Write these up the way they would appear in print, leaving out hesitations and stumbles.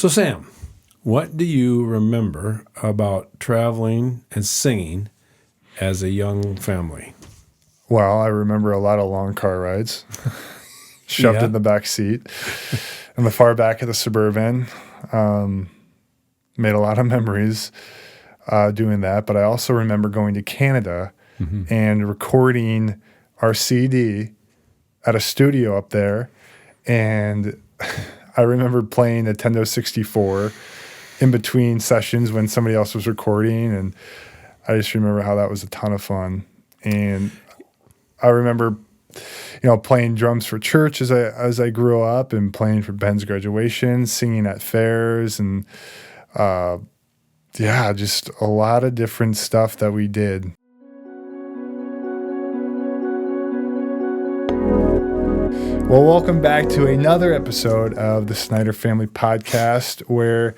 So, Sam, what do you remember about traveling and singing as a young family? Well, I remember a lot of long car rides, shoved in the back seat, in the far back of the Suburban. Made a lot of memories doing that. But I also remember going to Canada and recording our CD at a studio up there. And I remember playing Nintendo 64 in between sessions when somebody else was recording. And I just remember how that was a ton of fun. And I remember, playing drums for church as I grew up, and playing for Ben's graduation, singing at fairs, and just a lot of different stuff that we did. Well, welcome back to another episode of the Snyder Family Podcast, where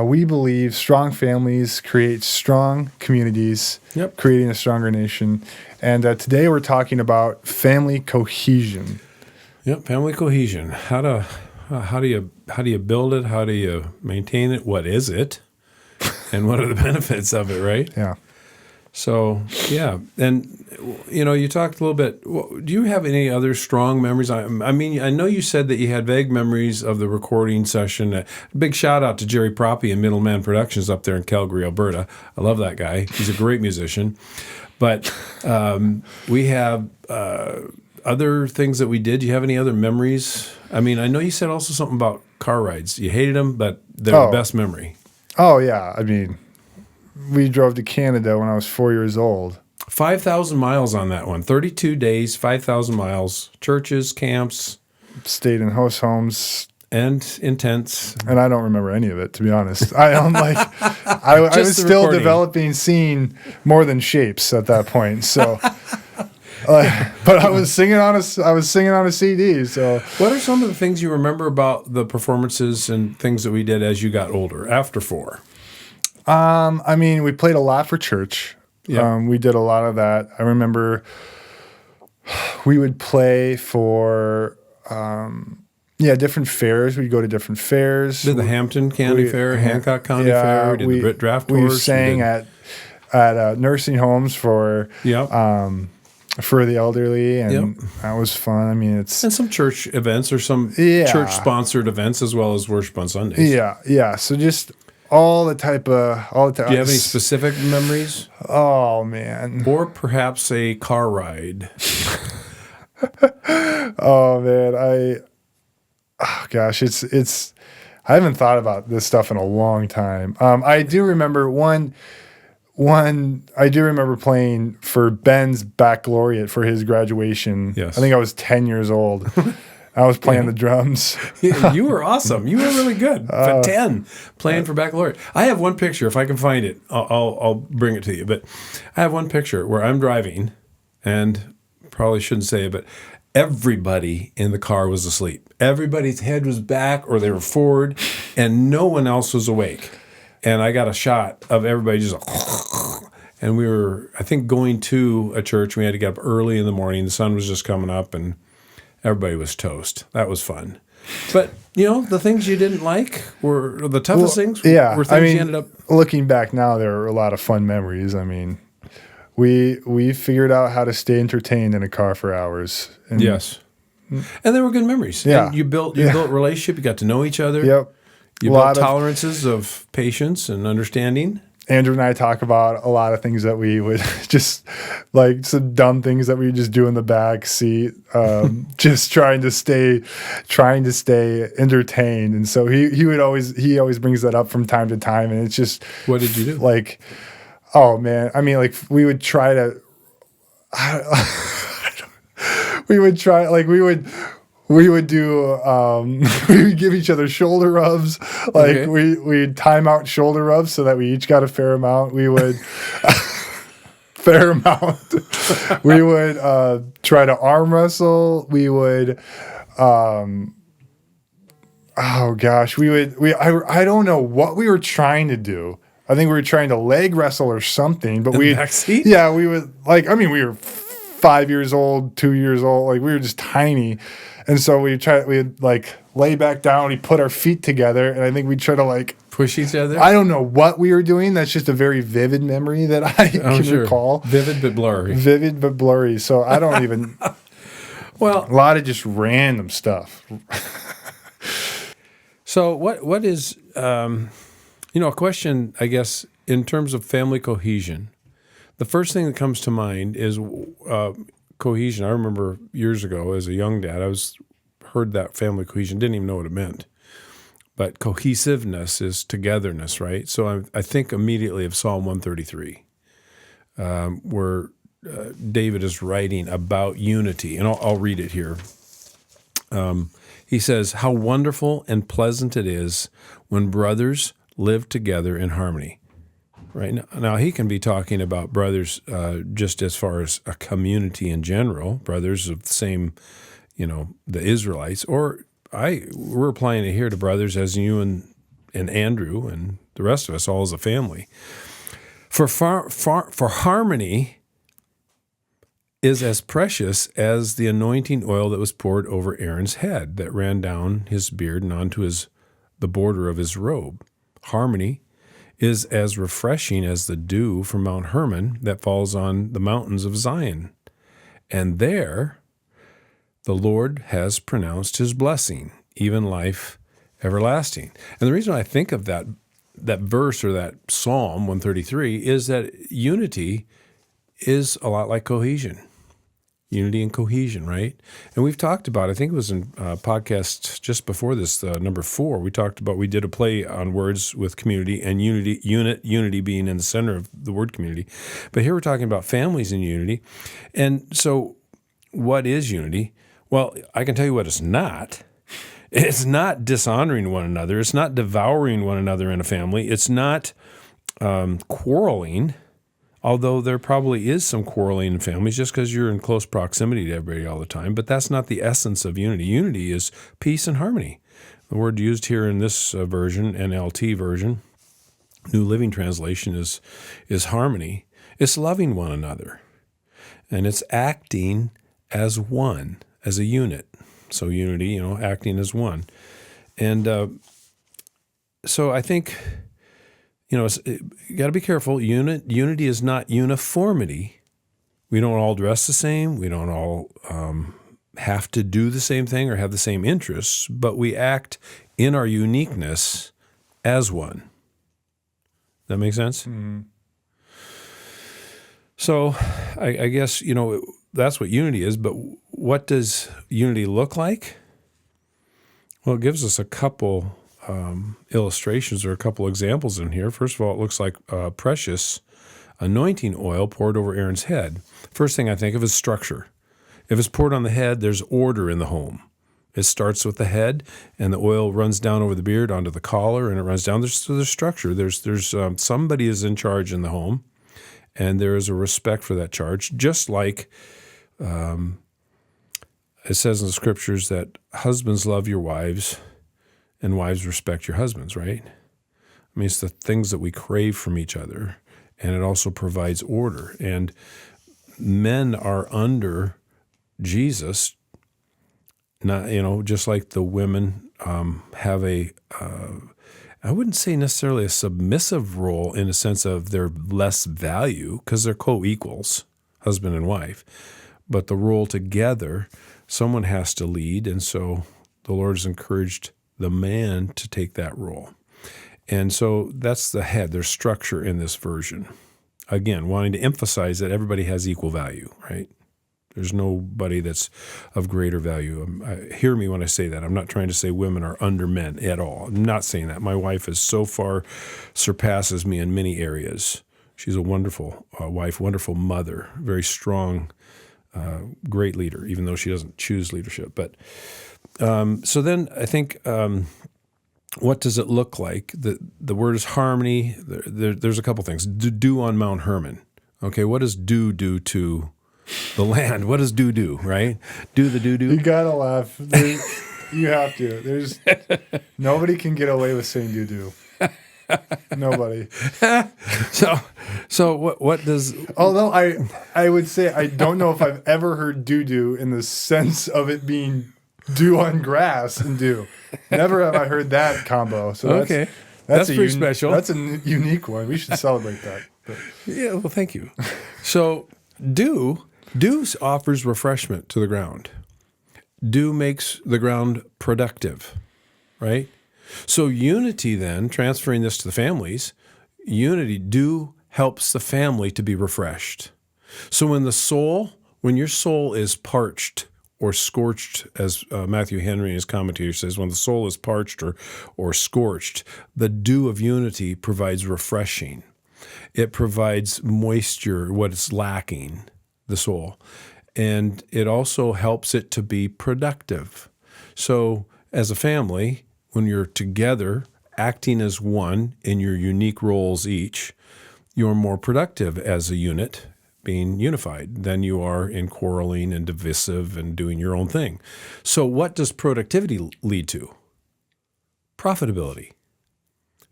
we believe strong families create strong communities, creating a stronger nation. And today we're talking about family cohesion. Yep, family cohesion. How do you build it? How do you maintain it? What is it? And what are the benefits of it, right? Yeah. So, yeah. And, you talked a little bit. Do you have any other strong memories? I mean, I know you said that you had vague memories of the recording session. Big shout out to Jerry Proppy and Middleman Productions up there in Calgary, Alberta. I love that guy. He's a great musician. But we have other things that we did. Do you have any other memories? I mean, I know you said also something about car rides. You hated them, but they're the best memory. Oh, yeah. I mean, we drove to Canada when I was 4 years old. 5,000 miles on that one. 32 days, 5,000 miles. Churches, camps. Stayed in host homes. And in tents. And I don't remember any of it, to be honest. I was still developing scene more than shapes at that point. So, but I was singing on a CD. So, what are some of the things you remember about the performances and things that we did as you got older after 4? I mean, we played a lot for church. Yep. We did a lot of that. I remember we would play for. Different fairs. We'd go to different fairs. Did the Hampton County Fair, Hancock County Fair. Did the Draft Horse. We sang at nursing homes for the elderly, and that was fun. I mean, and some church events or some church-sponsored events as well as worship on Sundays. Yeah. So just all the type. Do you have any specific memories? Oh man. Or perhaps a car ride. Oh man, gosh, it's. I haven't thought about this stuff in a long time. I do remember one. I do remember playing for Ben's baccalaureate for his graduation. Yes, I think I was 10 years old. I was playing the drums. You were awesome. You were really good. For 10, playing for baccalaureate. I have one picture. If I can find it, I'll bring it to you. But I have one picture where I'm driving, and probably shouldn't say it, but everybody in the car was asleep. Everybody's head was back or they were forward, and no one else was awake. And I got a shot of everybody just and we were, I think, going to a church. We had to get up early in the morning. The sun was just coming up, and everybody was toast. That was fun. But, the things you didn't like were the toughest things? Were things you ended up... Looking back now, there were a lot of fun memories. I mean... We figured out how to stay entertained in a car for hours. And yes. And they were good memories. Yeah. And you built relationship. You got to know each other. Yep. You built tolerances of patience and understanding. Andrew and I talk about a lot of things that we would just, like some dumb things that we would just do in the back seat, just trying to stay entertained. And so he always brings that up from time to time. And it's just, what did you do? Like, oh man, I mean, like we would try to, we would do, we would give each other shoulder rubs. Like we'd time out shoulder rubs so that we each got a fair amount. We would, fair amount. We would try to arm wrestle. We would, oh gosh, I don't know what we were trying to do. I think we were trying to leg wrestle or something, but we would we were 5 years old, 2 years old, like we were just tiny. And so we'd like lay back down. We put our feet together, and I think we try to like push each other. I don't know what we were doing. That's just a very vivid memory that I can recall. Vivid but blurry. Vivid but blurry. So I don't even. Well, a lot of just random stuff. So what is a question, I guess, in terms of family cohesion? The first thing that comes to mind is cohesion. I remember years ago as a young dad, heard that family cohesion, didn't even know what it meant. But cohesiveness is togetherness, right? So I think immediately of Psalm 133, where David is writing about unity. And I'll read it here. He says, "How wonderful and pleasant it is when brothers live together in harmony." Right now, he can be talking about brothers just as far as a community in general, brothers of the same, the Israelites. Or we're applying it here to brothers as you and Andrew and the rest of us, all as a family. For harmony is as precious as the anointing oil that was poured over Aaron's head, that ran down his beard and onto the border of his robe. Harmony is as refreshing as the dew from Mount Hermon that falls on the mountains of Zion. And there the Lord has pronounced his blessing, even life everlasting. And the reason I think of that verse or that Psalm 133 is that unity is a lot like cohesion. Unity and cohesion, right? And we've talked about, I think it was in podcast just before this, number 4, we did a play on words with community and unity being in the center of the word community. But here we're talking about families in unity. And so what is unity? Well, I can tell you what it's not. It's not dishonoring one another. It's not devouring one another in a family. It's not quarreling. Although there probably is some quarreling in families just because you're in close proximity to everybody all the time, but that's not the essence of unity. Unity is peace and harmony. The word used here in this version, NLT version, New Living Translation, is harmony. It's loving one another, and it's acting as one, as a unit. So unity, acting as one. And so I think... you got to be careful. Unity is not uniformity. We don't all dress the same. We don't all have to do the same thing or have the same interests, but we act in our uniqueness as one. That make sense? Mm-hmm. So I guess, that's what unity is, but what does unity look like? Well, it gives us a couple illustrations or a couple examples in here. First of all, it looks like precious anointing oil poured over Aaron's head. First thing I think of is structure. If it's poured on the head, there's order in the home. It starts with the head, and the oil runs down over the beard onto the collar, and it runs down. There's structure. There's somebody is in charge in the home, and there is a respect for that charge. Just like it says in the scriptures that husbands love your wives, and wives respect your husbands, right? I mean, it's the things that we crave from each other, and it also provides order. And men are under Jesus, not just like the women have I wouldn't say necessarily a submissive role in a sense of they're less value because they're co-equals, husband and wife. But the role together, someone has to lead, and so the Lord has encouraged the man to take that role. And so that's the head. There's structure in this version. Again, wanting to emphasize that everybody has equal value, right? There's nobody that's of greater value. Hear me when I say that. I'm not trying to say women are under men at all. I'm not saying that. My wife is so far surpasses me in many areas. She's a wonderful wife, wonderful mother, very strong, great leader, even though she doesn't choose leadership. But so then I think, what does it look like? The word is harmony. There's a couple things. Dew on Mount Hermon. Okay, what does dew do to the land? What does dew do, right? Do the doo-doo? You got to laugh. You have to. Nobody can get away with saying doo-doo. Nobody. So what does... Although I would say I don't know if I've ever heard doo-doo in the sense of it being do on grass and do. Never have I heard that combo. So Okay. That's pretty special. That's a unique one. We should celebrate that. But. Yeah, well, thank you. So dew offers refreshment to the ground. Dew makes the ground productive, right? So unity then, transferring this to the families, dew helps the family to be refreshed. So when your soul is parched or scorched, as Matthew Henry in his commentary says, when the soul is parched or scorched, the dew of unity provides refreshing. It provides moisture, what it's lacking, the soul. And it also helps it to be productive. So as a family, when you're together, acting as one in your unique roles each, you're more productive as a unit, being unified, than you are in quarreling and divisive and doing your own thing. So what does productivity lead to? Profitability.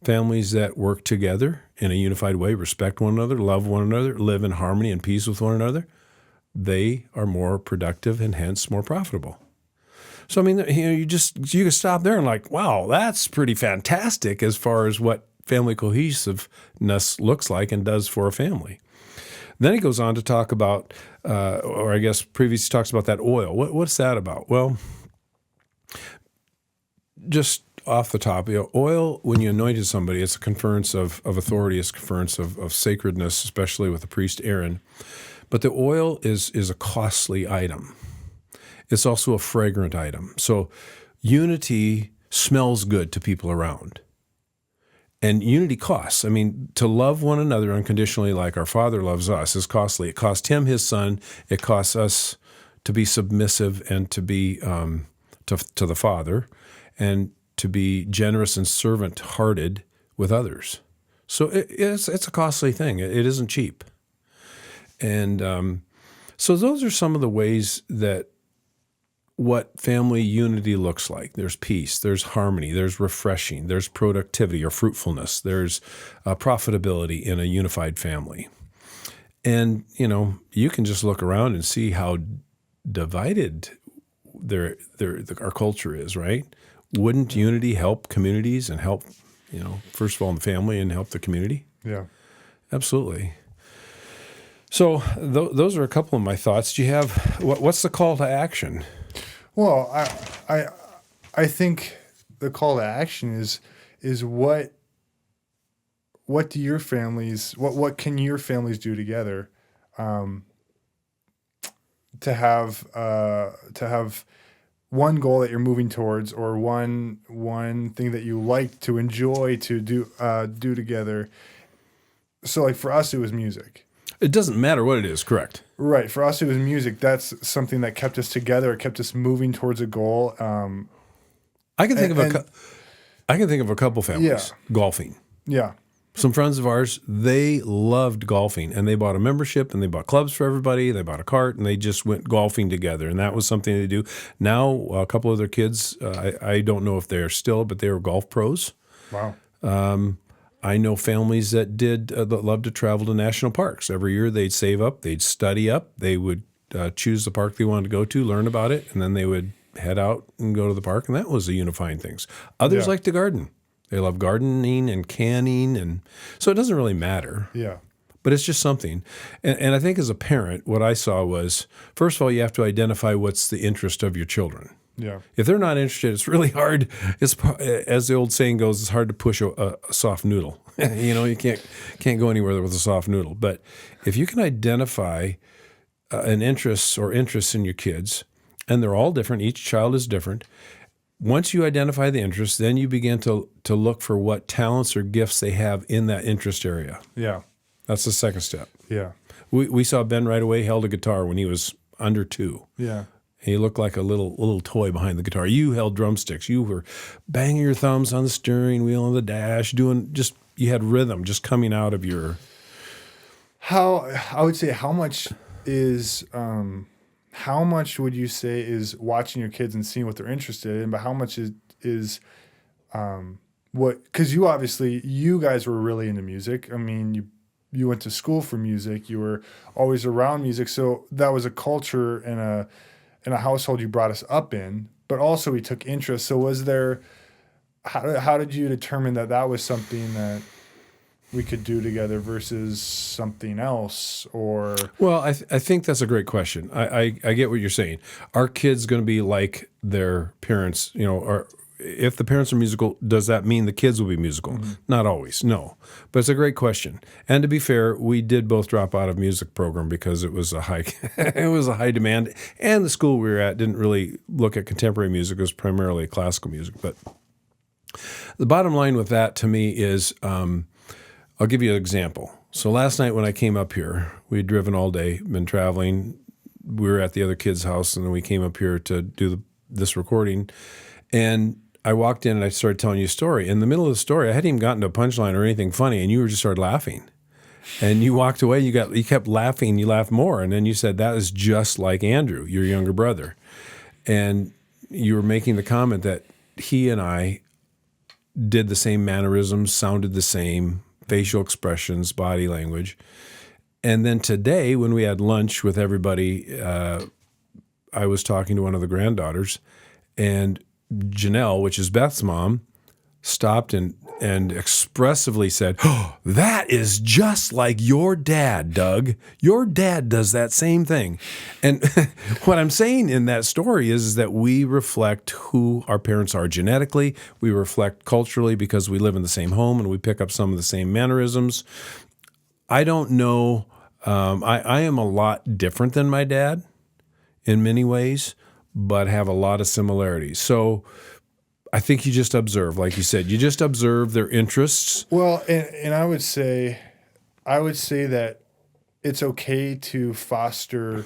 Families that work together in a unified way, respect one another, love one another, live in harmony and peace with one another, they are more productive and hence more profitable. So, I mean, you can stop there and like, wow, that's pretty fantastic as far as what family cohesiveness looks like and does for a family. Then he goes on to talk about, or I guess previously talks about that oil. What's that about? Well, just off the top, oil, when you anointed somebody, it's a conference of authority, it's a conference of sacredness, especially with the priest Aaron. But the oil is a costly item. It's also a fragrant item. So unity smells good to people around. And unity costs. I mean, to love one another unconditionally like our Father loves us is costly. It cost him his Son. It costs us to be submissive and to be to the Father and to be generous and servant-hearted with others. So it's a costly thing. It isn't cheap. And so those are some of the ways that what family unity looks like. There's peace, there's harmony, there's refreshing, there's productivity or fruitfulness, there's profitability in a unified family. And, you can just look around and see how divided our culture is, right? Wouldn't unity help communities and help, first of all in the family and help the community? Yeah. Absolutely. So those are a couple of my thoughts. Do you have, what's the call to action? Well, I think the call to action is what do your families, what can your families do together to have one goal that you're moving towards, or one thing that you like to enjoy to do together. So like for us, it was music. It doesn't matter what it is, correct? Right. For us, it was music. That's something that kept us together. It kept us moving towards a goal. I can think of a couple families. Yeah. Golfing. Yeah. Some friends of ours, they loved golfing, and they bought a membership, and they bought clubs for everybody. They bought a cart, and they just went golfing together, and that was something they do. Now, a couple of their kids, I don't know if they're still, but they were golf pros. Wow. I know families that that love to travel to national parks. Every year they'd save up, they'd study up, they would choose the park they wanted to go to, learn about it, and then they would head out and go to the park, and that was the unifying things. Others like to garden. They love gardening and canning, and so it doesn't really matter. Yeah. But it's just something. And I think as a parent, what I saw was, first of all, you have to identify what's the interest of your children. Yeah. If they're not interested, it's really hard. It's, as the old saying goes, it's hard to push a soft noodle. You can't go anywhere with a soft noodle. But if you can identify an interest or interests in your kids, and they're all different, each child is different. Once you identify the interest, then you begin to look for what talents or gifts they have in that interest area. Yeah. That's the second step. Yeah. We saw Ben right away held a guitar when he was under 2. Yeah. He looked like a little toy behind the guitar. You held drumsticks. You were banging your thumbs on the steering wheel on the dash, you had rhythm just coming out of your. I would say how much would you say is watching your kids and seeing what they're interested in, but how much is because you guys were really into music. I mean, you went to school for music. You were always around music. So that was a culture and a household you brought us up in. but also he took interest. So was there, how did you determine that that was something that we could do together versus something else? Or Well, I think that's a great question. I get what you're saying. Are kids going to be like their parents? Or if the parents are musical, does that mean the kids will be musical? Not always, no. But it's a great question. And to be fair, we did both drop out of music program because it was a high it was a high demand, and the school we were at didn't really look at contemporary music. It was primarily classical music. But the bottom line with that to me is, I'll give you an example. So last night when I came up here, we'd driven all day, been traveling. We were at the other kid's house, and then we came up here to do this recording. And I walked in and I started telling you a story. In the middle of the story, I hadn't even gotten to a punchline or anything funny, and you were just started laughing. And you walked away. You kept laughing. You laughed more, and then you said, "That is just like Andrew, your younger brother." And you were making the comment that he and I did the same mannerisms, sounded the same, facial expressions, body language. And then today, when we had lunch with everybody, I was talking to one of the granddaughters, and Janelle, which is Beth's mom, stopped and expressively said, "Oh, that is just like your dad, Doug. Your dad does that same thing." And what I'm saying in that story is that we reflect who our parents are genetically. We reflect culturally because we live in the same home and we pick up some of the same mannerisms. I don't know. I am a lot different than my dad in many ways, but have a lot of similarities. So I think you just observe, like you said, you just observe their interests. well, and I would say that it's okay to foster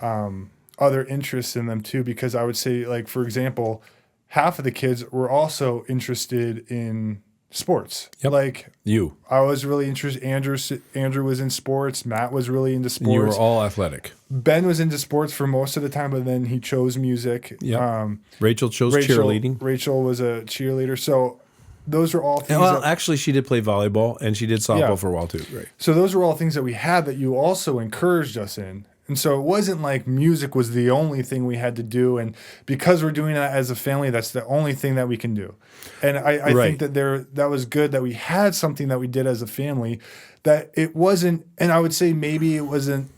other interests in them too, because I would say, like, for example, half of the kids were also interested in sports. Yep. Like You I was really interested. Andrew was in sports. Matt was really into sports. you were all athletic. Ben was into sports for most of the time, but then he chose music. Yep. Rachel chose cheerleading. Rachel was a cheerleader. So those are all things. Well, actually, she did play volleyball and she did softball for a while too. Right. So those were all things that we had that you also encouraged us in. And so it wasn't like music was the only thing we had to do. And because we're doing that as a family, that's the only thing that we can do. And I think that that was good that we had something that we did as a family, that it wasn't, and I would say maybe it wasn't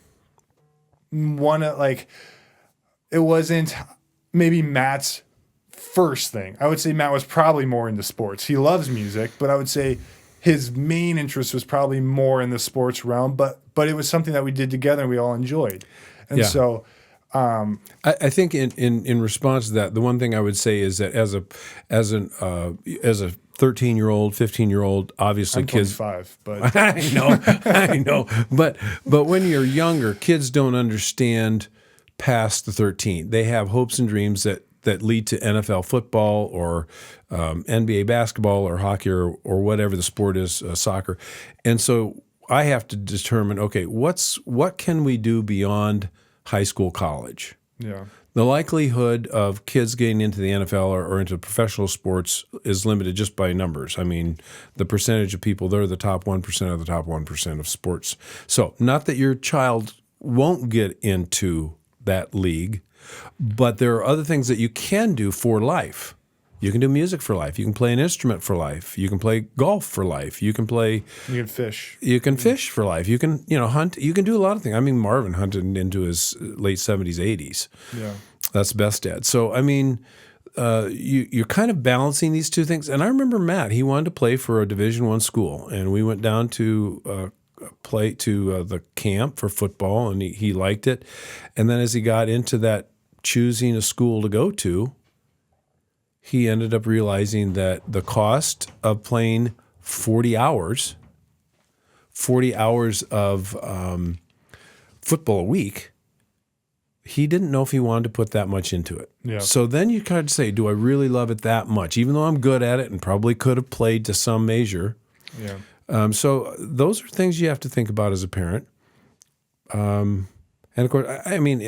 it wasn't maybe Matt's first thing. I would say Matt was probably more into sports. He loves music, but I would say his main interest was probably more in the sports realm, but it was something that we did together and we all enjoyed. And so I think in response to that, the one thing I would say is that as a 13-year-old, 15-year-old, obviously I'm kids 25, but I know. But when you're younger, kids don't understand past the 13. They have hopes and dreams that lead to NFL football or NBA basketball or hockey or whatever the sport is, soccer. And so I have to determine, okay, what can we do beyond high school, college? yeah. The likelihood of kids getting into the NFL or into professional sports is limited just by numbers. I mean, the percentage of people, they're the top 1% of the top 1% of sports. So not that your child won't get into that league, but there are other things that you can do for life. You can do music for life. You can play an instrument for life. You can play golf for life. You can fish. You can fish for life. You can, hunt. You can do a lot of things. I mean, Marvin hunted into his late 70s, 80s. Yeah. That's best dad. So, I mean, you're kind of balancing these two things. And I remember Matt, he wanted to play for a Division I school. And we went down to play to the camp for football, and he liked it. And then as he got into that choosing a school to go to, he ended up realizing that the cost of playing 40 hours of football a week, he didn't know if he wanted to put that much into it. Yeah. So then you kind of say, do I really love it that much? Even though I'm good at it and probably could have played to some measure. Yeah. So those are things you have to think about as a parent. And of course, I mean,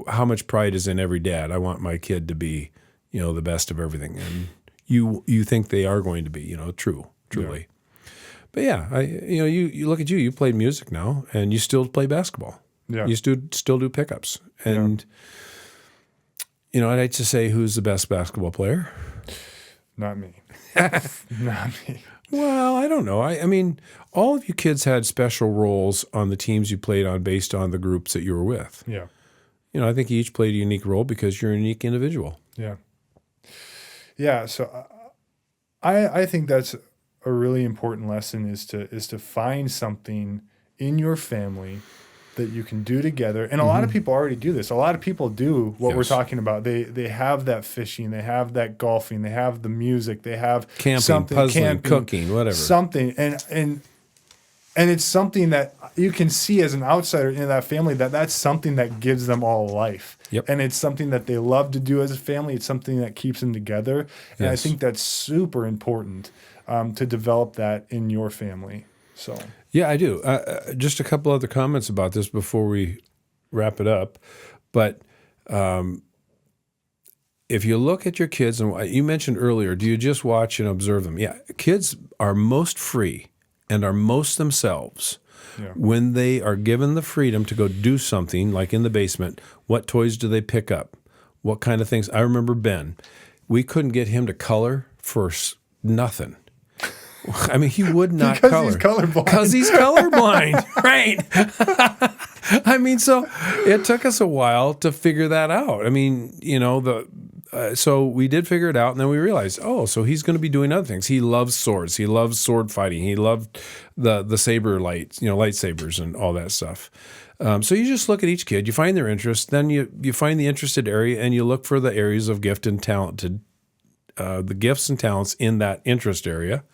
how much pride is in every dad? I want my kid to be, the best of everything, and you think they are going to be, truly. Yeah. But yeah, you look at you. You played music now, and you still play basketball. Yeah. You still do pickups, and I'd hate to say who's the best basketball player. Not me. Not me. Well, I don't know. I mean, all of you kids had special roles on the teams you played on based on the groups that you were with. Yeah. I think you each played a unique role because you're a unique individual. Yeah. Yeah. So I think that's a really important lesson is to find something in your family that you can do together. And a lot of people already do this. A lot of people do what we're talking about. They have that fishing, they have that golfing, they have the music, they have camping, puzzling, cooking, whatever. Something. And it's something that you can see as an outsider in that family that's something that gives them all life. Yep. And it's something that they love to do as a family. It's something that keeps them together. And I think that's super important to develop that in your family. So yeah, I do. Just a couple other comments about this before we wrap it up. But if you look at your kids, and you mentioned earlier, do you just watch and observe them? Yeah, kids are most free and are most themselves when they are given the freedom to go do something, like in the basement. What toys do they pick up? What kind of things? I remember Ben. We couldn't get him to color for nothing. I mean, he would not color. He's colorblind. Because he's colorblind, right? I mean, so it took us a while to figure that out. I mean, so we did figure it out, and then we realized, so he's going to be doing other things. He loves swords. He loves sword fighting. He loved the saber lights, lightsabers and all that stuff. So you just look at each kid, you find their interest, then you find the interested area, and you look for the areas of gift and talent, the gifts and talents in that interest area.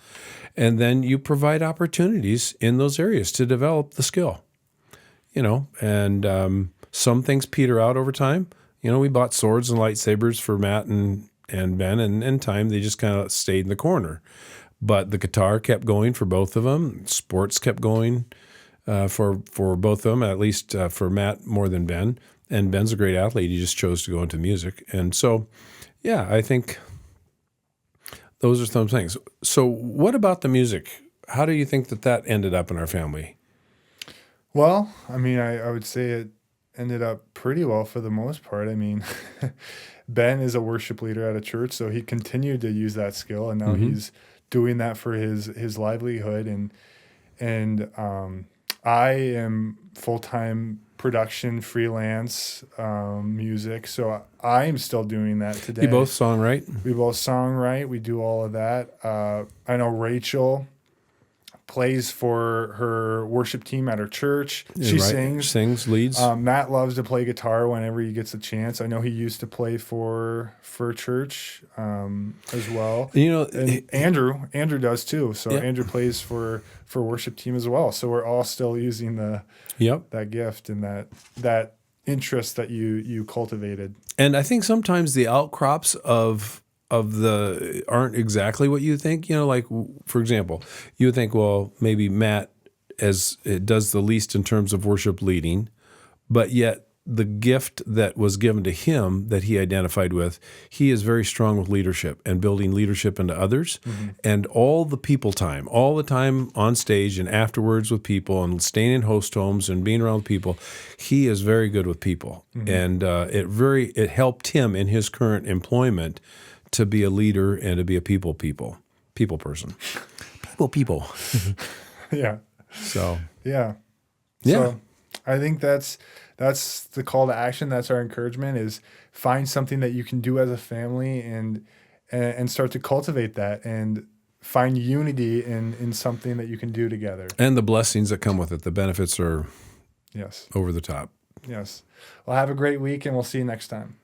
And then you provide opportunities in those areas to develop the skill, and some things peter out over time. We bought swords and lightsabers for Matt and Ben, and in time they just kind of stayed in the corner. But the guitar kept going for both of them. Sports kept going for both of them, at least for Matt more than Ben. And Ben's a great athlete. He just chose to go into music. And so, yeah, I think those are some things. So what about the music? How do you think that ended up in our family? Well, I mean, I would say it ended up pretty well for the most part. I mean, Ben is a worship leader at a church, so he continued to use that skill, and now he's doing that for his livelihood. And I am full-time production, freelance music, so I'm still doing that today. You both songwrite? We both songwrite. We do all of that. I know Rachel plays for her worship team at her church. She sings, leads. Matt loves to play guitar whenever he gets a chance. I know he used to play for church as well. And Andrew does too. So Andrew plays for worship team as well. So we're all still using that gift and that interest that you cultivated. And I think sometimes the outcrops of the aren't exactly what you think. Like, for example, you would think, well, maybe Matt does the least in terms of worship leading, but yet the gift that was given to him that he identified with, he is very strong with leadership and building leadership into others. And all the people time, all the time on stage and afterwards with people and staying in host homes and being around people, he is very good with people. And it helped him in his current employment to be a leader and to be a people person. People. Yeah. So. Yeah. So I think that's the call to action. That's our encouragement, is find something that you can do as a family and start to cultivate that and find unity in something that you can do together. And the blessings that come with it. The benefits are over the top. Yes. Well, have a great week, and we'll see you next time.